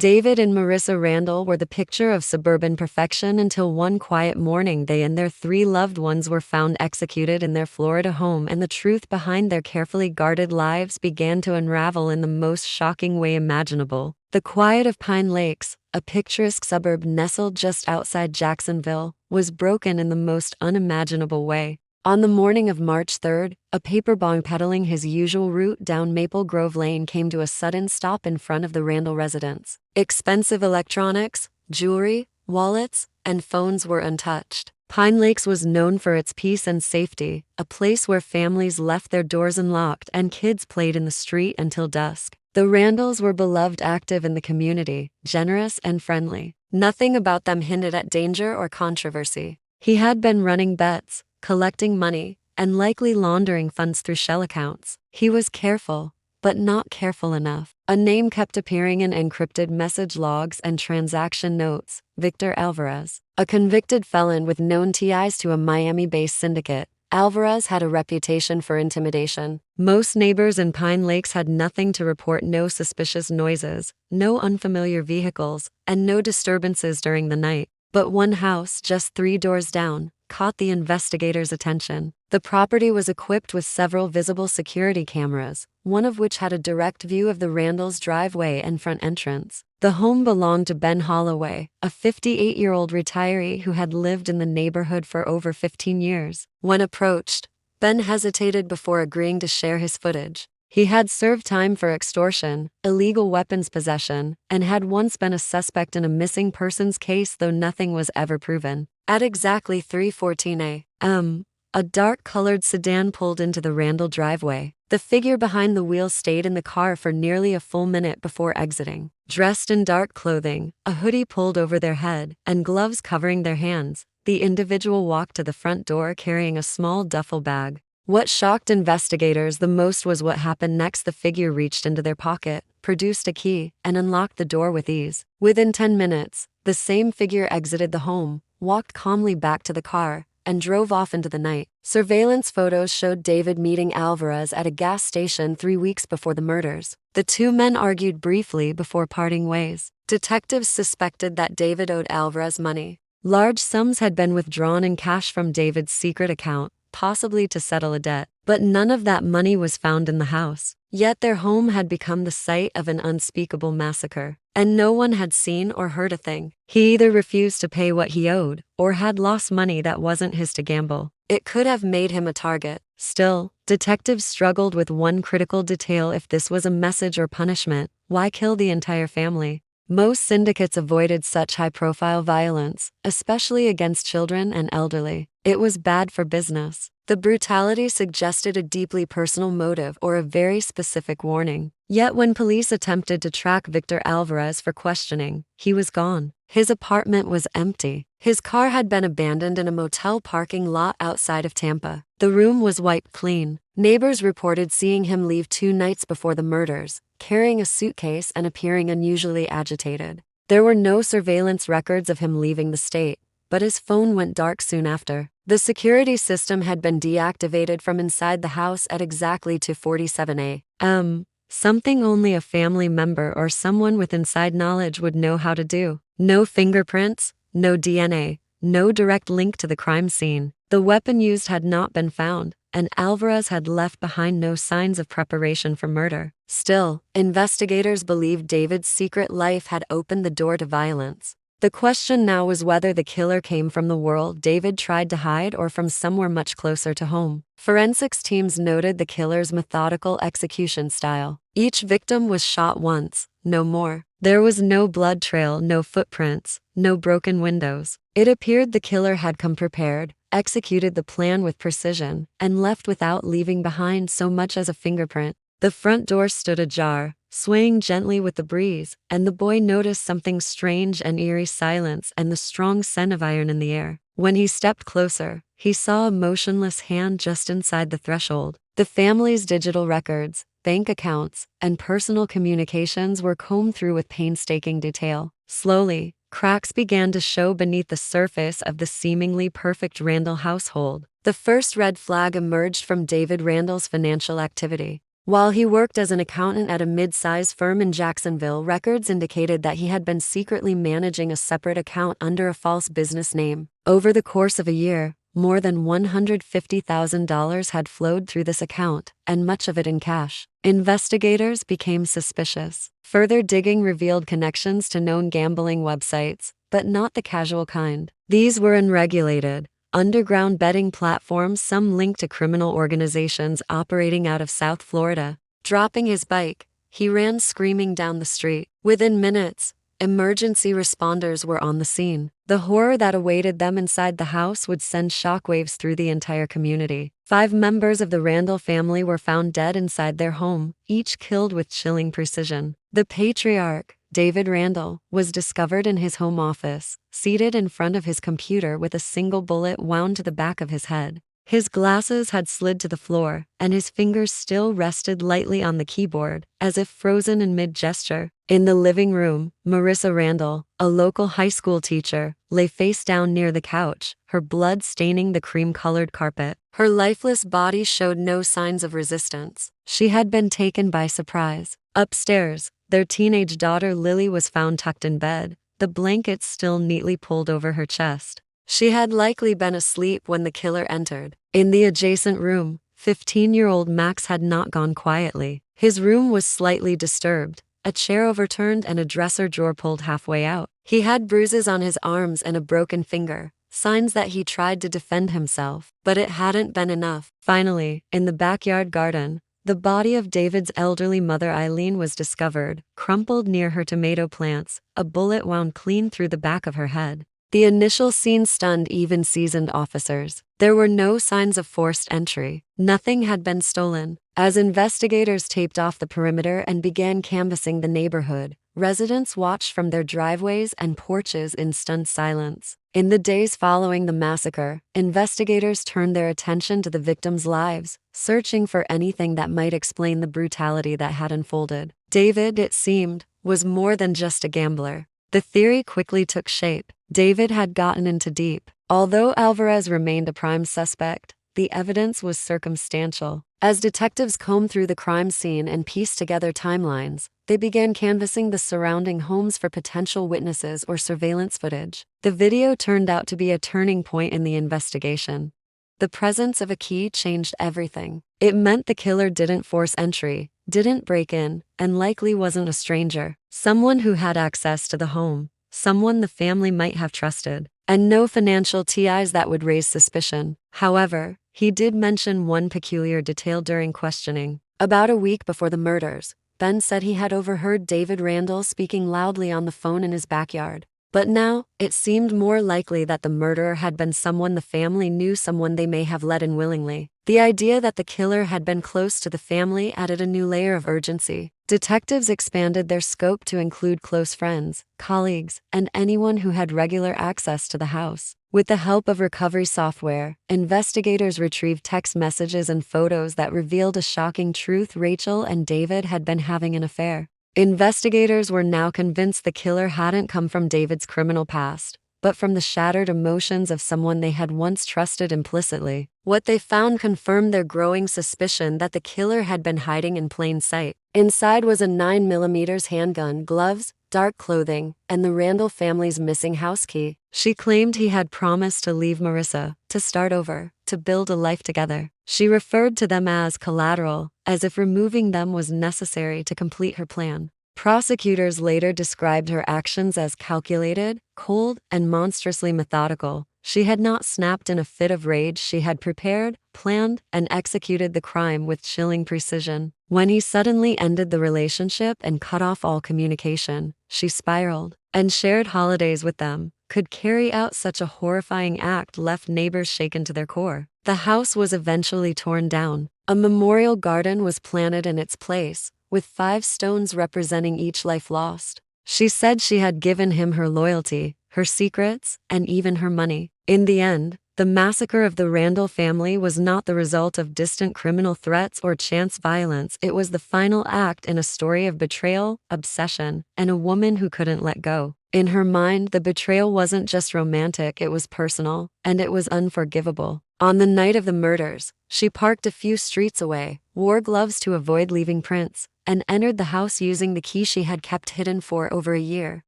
David and Marissa Randall were the picture of suburban perfection until one quiet morning they and their three loved ones were found executed in their Florida home, and the truth behind their carefully guarded lives began to unravel in the most shocking way imaginable. The quiet of Pine Lakes, a picturesque suburb nestled just outside Jacksonville, was broken in the most unimaginable way. On the morning of March 3rd, a paper bong pedaling his usual route down Maple Grove Lane came to a sudden stop in front of the Randall residence. Expensive electronics, jewelry, wallets, and phones were untouched. Pine Lakes was known for its peace and safety, a place where families left their doors unlocked and kids played in the street until dusk. The Randalls were beloved, active in the community, generous and friendly. Nothing about them hinted at danger or controversy. He had been running bets, collecting money, and likely laundering funds through shell accounts. He was careful, but not careful enough. A name kept appearing in encrypted message logs and transaction notes: Victor Alvarez. A convicted felon with known ties to a Miami-based syndicate, Alvarez had a reputation for intimidation. Most neighbors in Pine Lakes had nothing to report: no suspicious noises, no unfamiliar vehicles, and no disturbances during the night. But one house, just 3 doors down, caught the investigators' attention. The property was equipped with several visible security cameras, one of which had a direct view of the Randalls' driveway and front entrance. The home belonged to Ben Holloway, a 58-year-old retiree who had lived in the neighborhood for over 15 years. When approached, Ben hesitated before agreeing to share his footage. He had served time for extortion, illegal weapons possession, and had once been a suspect in a missing persons case, though nothing was ever proven. At exactly 3:14 a.m., a dark-colored sedan pulled into the Randall driveway. The figure behind the wheel stayed in the car for nearly a full minute before exiting. Dressed in dark clothing, a hoodie pulled over their head, and gloves covering their hands, the individual walked to the front door carrying a small duffel bag. What shocked investigators the most was what happened next. The figure reached into their pocket, produced a key, and unlocked the door with ease. Within 10 minutes, the same figure exited the home, walked calmly back to the car, and drove off into the night. Surveillance photos showed David meeting Alvarez at a gas station 3 weeks before the murders. The two men argued briefly before parting ways. Detectives suspected that David owed Alvarez money. Large sums had been withdrawn in cash from David's secret account, possibly to settle a debt, but none of that money was found in the house. Yet their home had become the site of an unspeakable massacre, and no one had seen or heard a thing. He either refused to pay what he owed, or had lost money that wasn't his to gamble. It could have made him a target. Still, detectives struggled with one critical detail: if this was a message or punishment, why kill the entire family? Most syndicates avoided such high-profile violence, especially against children and elderly. It was bad for business. The brutality suggested a deeply personal motive or a very specific warning. Yet when police attempted to track Victor Alvarez for questioning, he was gone. His apartment was empty. His car had been abandoned in a motel parking lot outside of Tampa. The room was wiped clean. Neighbors reported seeing him leave 2 nights before the murders, carrying a suitcase and appearing unusually agitated. There were no surveillance records of him leaving the state, but his phone went dark soon after. The security system had been deactivated from inside the house at exactly 2:47 a.m., something only a family member or someone with inside knowledge would know how to do. No fingerprints, no DNA, no direct link to the crime scene. The weapon used had not been found, and Alvarez had left behind no signs of preparation for murder. Still, investigators believed David's secret life had opened the door to violence. The question now was whether the killer came from the world David tried to hide or from somewhere much closer to home. Forensics teams noted the killer's methodical execution style. Each victim was shot once, no more. There was no blood trail, no footprints, no broken windows. It appeared the killer had come prepared, executed the plan with precision, and left without leaving behind so much as a fingerprint. The front door stood ajar, swaying gently with the breeze, and the boy noticed something strange: an eerie silence and the strong scent of iron in the air. When he stepped closer, he saw a motionless hand just inside the threshold. The family's digital records, bank accounts, and personal communications were combed through with painstaking detail. Slowly, cracks began to show beneath the surface of the seemingly perfect Randall household. The first red flag emerged from David Randall's financial activity. While he worked as an accountant at a mid-size firm in Jacksonville, records indicated that he had been secretly managing a separate account under a false business name. Over the course of a year, more than $150,000 had flowed through this account, and much of it in cash. Investigators became suspicious. Further digging revealed connections to known gambling websites, but not the casual kind. These were unregulated, underground betting platforms, some linked to criminal organizations operating out of South Florida. Dropping his bike, he ran screaming down the street. Within minutes, emergency responders were on the scene. The horror that awaited them inside the house would send shockwaves through the entire community. 5 members of the Randall family were found dead inside their home, each killed with chilling precision. The patriarch, David Randall, was discovered in his home office, seated in front of his computer with a single bullet wound to the back of his head. His glasses had slid to the floor, and his fingers still rested lightly on the keyboard, as if frozen in mid-gesture. In the living room, Marissa Randall, a local high school teacher, lay face down near the couch, her blood staining the cream-colored carpet. Her lifeless body showed no signs of resistance. She had been taken by surprise. Upstairs, their teenage daughter Lily was found tucked in bed, the blankets still neatly pulled over her chest. She had likely been asleep when the killer entered. In the adjacent room, 15-year-old Max had not gone quietly. His room was slightly disturbed, a chair overturned and a dresser drawer pulled halfway out. He had bruises on his arms and a broken finger, signs that he tried to defend himself, but it hadn't been enough. Finally, in the backyard garden, the body of David's elderly mother Eileen was discovered, crumpled near her tomato plants, a bullet wound clean through the back of her head. The initial scene stunned even seasoned officers. There were no signs of forced entry. Nothing had been stolen. As investigators taped off the perimeter and began canvassing the neighborhood, residents watched from their driveways and porches in stunned silence. In the days following the massacre, investigators turned their attention to the victims' lives, searching for anything that might explain the brutality that had unfolded. David, it seemed, was more than just a gambler. The theory quickly took shape. David had gotten into deep. Although Alvarez remained a prime suspect, the evidence was circumstantial. As detectives combed through the crime scene and pieced together timelines, they began canvassing the surrounding homes for potential witnesses or surveillance footage. The video turned out to be a turning point in the investigation. The presence of a key changed everything. It meant the killer didn't force entry, didn't break in, and likely wasn't a stranger. Someone who had access to the home, someone the family might have trusted, and no financial ties that would raise suspicion. However, he did mention one peculiar detail during questioning. About a week before the murders, Ben said he had overheard David Randall speaking loudly on the phone in his backyard. But now, it seemed more likely that the murderer had been someone the family knew, someone they may have let in willingly. The idea that the killer had been close to the family added a new layer of urgency. Detectives expanded their scope to include close friends, colleagues, and anyone who had regular access to the house. With the help of recovery software, investigators retrieved text messages and photos that revealed a shocking truth: Rachel and David had been having an affair. Investigators were now convinced the killer hadn't come from David's criminal past, but from the shattered emotions of someone they had once trusted implicitly. What they found confirmed their growing suspicion that the killer had been hiding in plain sight. Inside was a 9mm handgun, gloves, dark clothing, and the Randall family's missing house key. She claimed he had promised to leave Marissa, to start over, to build a life together. She referred to them as collateral, as if removing them was necessary to complete her plan. Prosecutors later described her actions as calculated, cold, and monstrously methodical. She had not snapped in a fit of rage. She had prepared, planned, and executed the crime with chilling precision. When he suddenly ended the relationship and cut off all communication, she spiraled. And shared holidays with them, could carry out such a horrifying act, left neighbors shaken to their core. The house was eventually torn down. A memorial garden was planted in its place, with 5 stones representing each life lost. She said she had given him her loyalty, her secrets, and even her money. In the end, the massacre of the Randall family was not the result of distant criminal threats or chance violence. It was the final act in a story of betrayal, obsession, and a woman who couldn't let go. In her mind, the betrayal wasn't just romantic, it was personal, and it was unforgivable. On the night of the murders, she parked a few streets away, wore gloves to avoid leaving prints, and entered the house using the key she had kept hidden for over a year.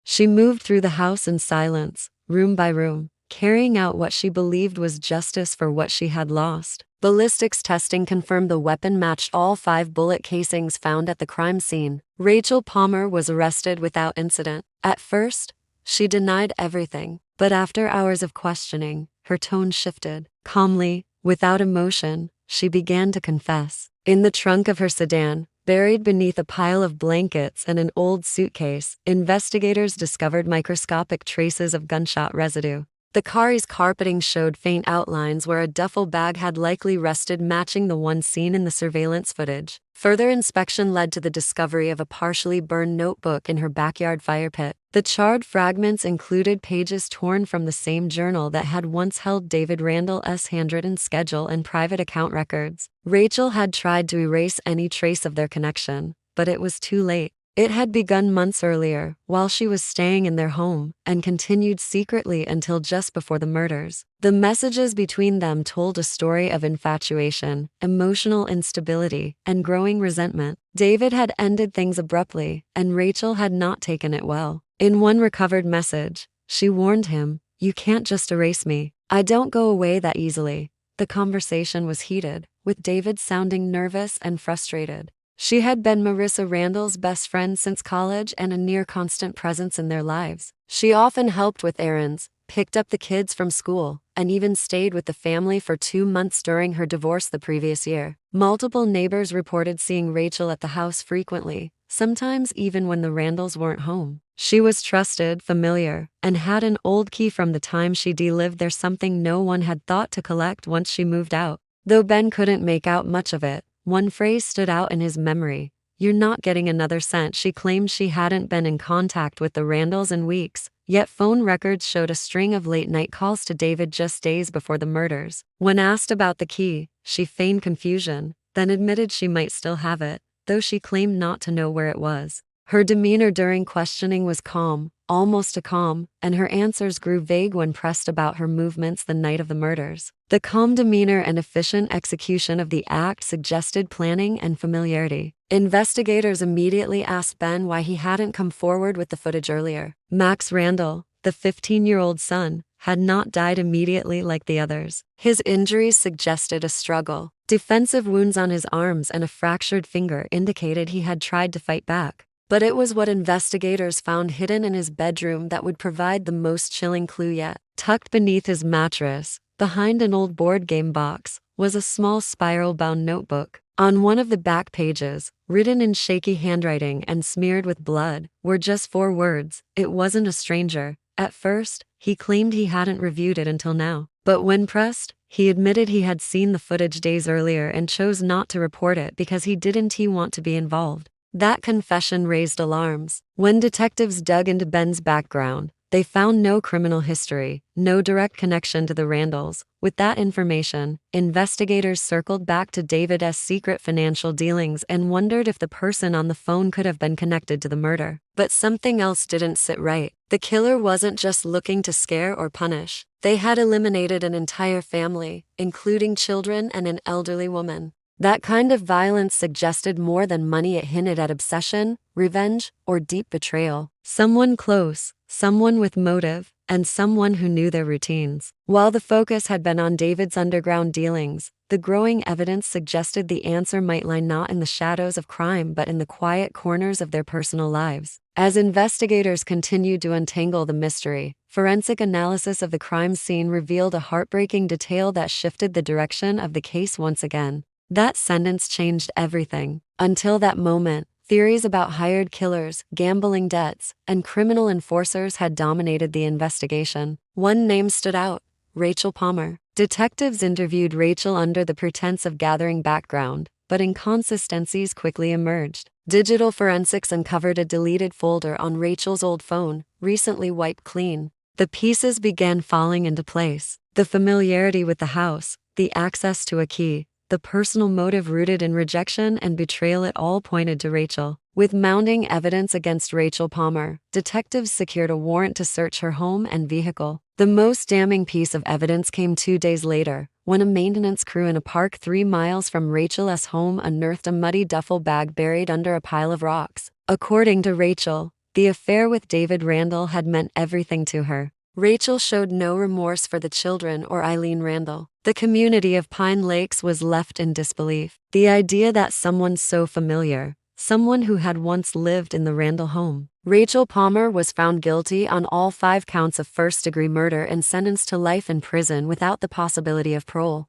She moved through the house in silence, room by room, carrying out what she believed was justice for what she had lost. Ballistics testing confirmed the weapon matched all 5 bullet casings found at the crime scene. Rachel Palmer was arrested without incident. At first, she denied everything, but after hours of questioning, her tone shifted. Calmly, without emotion, she began to confess. In the trunk of her sedan, buried beneath a pile of blankets and an old suitcase, investigators discovered microscopic traces of gunshot residue. The car's carpeting showed faint outlines where a duffel bag had likely rested, matching the one seen in the surveillance footage. Further inspection led to the discovery of a partially burned notebook in her backyard fire pit. The charred fragments included pages torn from the same journal that had once held David Randall's handwritten schedule and private account records. Rachel had tried to erase any trace of their connection, but it was too late. It had begun months earlier, while she was staying in their home, and continued secretly until just before the murders. The messages between them told a story of infatuation, emotional instability, and growing resentment. David had ended things abruptly, and Rachel had not taken it well. In one recovered message, she warned him, "You can't just erase me. I don't go away that easily." The conversation was heated, with David sounding nervous and frustrated. She had been Marissa Randall's best friend since college and a near-constant presence in their lives. She often helped with errands, picked up the kids from school, and even stayed with the family for 2 months during her divorce the previous year. Multiple neighbors reported seeing Rachel at the house frequently, sometimes even when the Randalls weren't home. She was trusted, familiar, and had an old key from the time she lived there, something no one had thought to collect once she moved out. Though Ben couldn't make out much of it, one phrase stood out in his memory. "You're not getting another cent." She claimed she hadn't been in contact with the Randalls in weeks, yet phone records showed a string of late-night calls to David just days before the murders. When asked about the key, she feigned confusion, then admitted she might still have it, though she claimed not to know where it was. Her demeanor during questioning was calm, almost a calm, and her answers grew vague when pressed about her movements the night of the murders. The calm demeanor and efficient execution of the act suggested planning and familiarity. Investigators immediately asked Ben why he hadn't come forward with the footage earlier. Max Randall, the 15-year-old son, had not died immediately like the others. His injuries suggested a struggle. Defensive wounds on his arms and a fractured finger indicated he had tried to fight back. But it was what investigators found hidden in his bedroom that would provide the most chilling clue yet. Tucked beneath his mattress, behind an old board game box, was a small spiral-bound notebook. On one of the back pages, written in shaky handwriting and smeared with blood, were just 4 words: "It wasn't a stranger." At first, he claimed he hadn't reviewed it until now. But when pressed, he admitted he had seen the footage days earlier and chose not to report it because he didn't want to be involved. That confession raised alarms. When detectives dug into Ben's background, they found no criminal history, no direct connection to the Randalls. With that information, investigators circled back to David's secret financial dealings and wondered if the person on the phone could have been connected to the murder. But something else didn't sit right. The killer wasn't just looking to scare or punish. They had eliminated an entire family, including children and an elderly woman. That kind of violence suggested more than money. It hinted at obsession, revenge, or deep betrayal. Someone close, someone with motive, and someone who knew their routines. While the focus had been on David's underground dealings, the growing evidence suggested the answer might lie not in the shadows of crime but in the quiet corners of their personal lives. As investigators continued to untangle the mystery, forensic analysis of the crime scene revealed a heartbreaking detail that shifted the direction of the case once again. That sentence changed everything. Until that moment, theories about hired killers, gambling debts, and criminal enforcers had dominated the investigation. One name stood out: Rachel Palmer. Detectives interviewed Rachel under the pretense of gathering background, but inconsistencies quickly emerged. Digital forensics uncovered a deleted folder on Rachel's old phone, recently wiped clean. The pieces began falling into place. The familiarity with the house, the access to a key, the personal motive rooted in rejection and betrayal, it all pointed to Rachel. With mounting evidence against Rachel Palmer, detectives secured a warrant to search her home and vehicle. The most damning piece of evidence came 2 days later, when a maintenance crew in a park 3 miles from Rachel's home unearthed a muddy duffel bag buried under a pile of rocks. According to Rachel, the affair with David Randall had meant everything to her. Rachel showed no remorse for the children or Eileen Randall. The community of Pine Lakes was left in disbelief. The idea that someone so familiar, someone who had once lived in the Randall home. Rachel Palmer was found guilty on all 5 counts of first-degree murder and sentenced to life in prison without the possibility of parole.